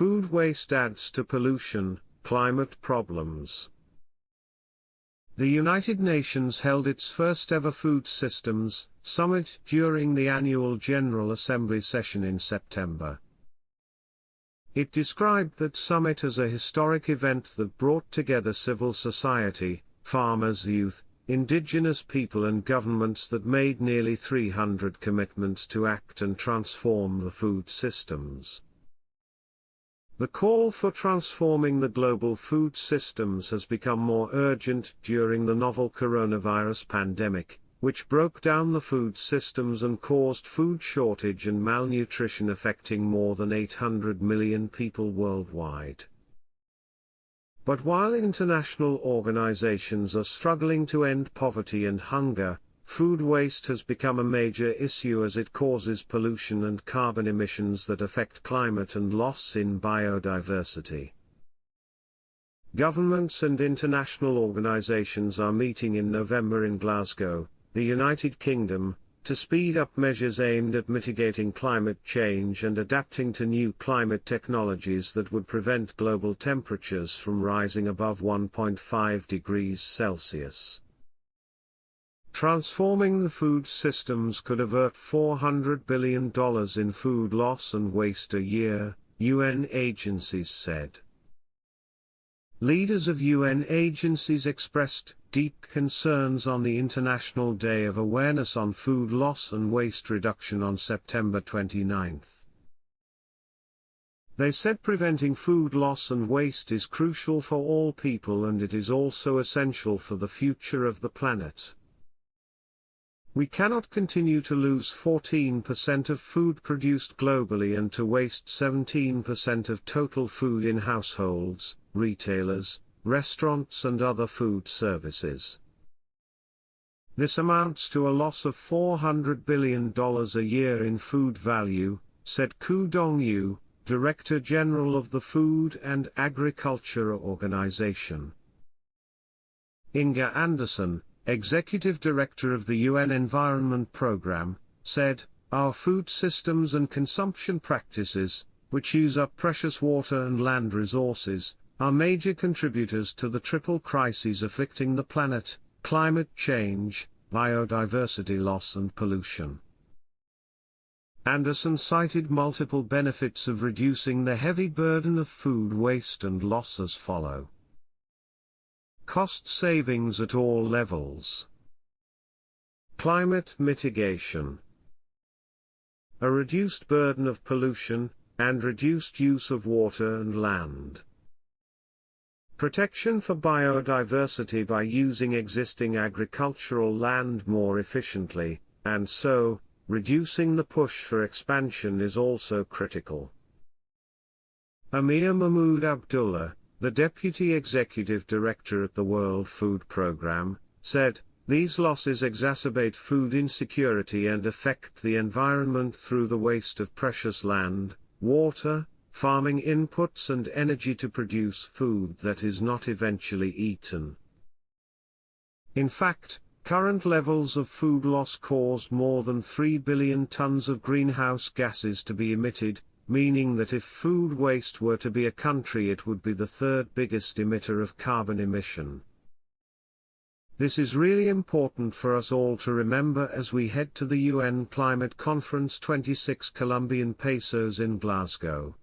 Food waste adds to pollution, climate problems. The United Nations held its first ever Food Systems Summit during the annual General Assembly session in September. It described that summit as a historic event that brought together civil society, farmers, youth, indigenous people and governments that made nearly 300 commitments to act and transform the food systems. The call for transforming the global food systems has become more urgent during the novel coronavirus pandemic, which broke down the food systems and caused food shortage and malnutrition affecting more than 800 million people worldwide. But while international organizations are struggling to end poverty and hunger, food waste has become a major issue as it causes pollution and carbon emissions that affect climate and loss in biodiversity. Governments and international organizations are meeting in November in Glasgow, the United Kingdom, to speed up measures aimed at mitigating climate change and adapting to new climate technologies that would prevent global temperatures from rising above 1.5 degrees Celsius. Transforming the food systems could avert $400 billion in food loss and waste a year, UN agencies said. Leaders of UN agencies expressed deep concerns on the International Day of Awareness on Food Loss and Waste Reduction on September 29. They said preventing food loss and waste is crucial for all people and it is also essential for the future of the planet. We cannot continue to lose 14% of food produced globally and to waste 17% of total food in households, retailers, restaurants and other food services. This amounts to a loss of $400 billion a year in food value, said Ku Dong-yu, Director General of the Food and Agriculture Organization. Inga Anderson, Executive Director of the UN Environment Programme, said, "Our food systems and consumption practices, which use up precious water and land resources, are major contributors to the triple crises afflicting the planet: climate change, biodiversity loss and pollution." Anderson cited multiple benefits of reducing the heavy burden of food waste and loss as follow. Cost savings at all levels. Climate mitigation. A reduced burden of pollution, and reduced use of water and land. Protection for biodiversity by using existing agricultural land more efficiently, and so, reducing the push for expansion is also critical. Amir Mahmoud Abdullah, the Deputy Executive Director at the World Food Programme, said, "These losses exacerbate food insecurity and affect the environment through the waste of precious land, water, farming inputs and energy to produce food that is not eventually eaten." In fact, current levels of food loss caused more than 3 billion tons of greenhouse gases to be emitted, meaning that if food waste were to be a country it would be the third biggest emitter of carbon emission. This is really important for us all to remember as we head to the UN Climate Conference 26 Colombian pesos in Glasgow.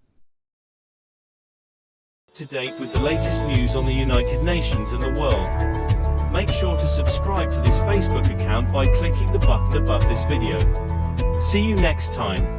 To date with the latest news on the United Nations and the world. Make sure to subscribe to this Facebook account by clicking the button above this video. See you next time.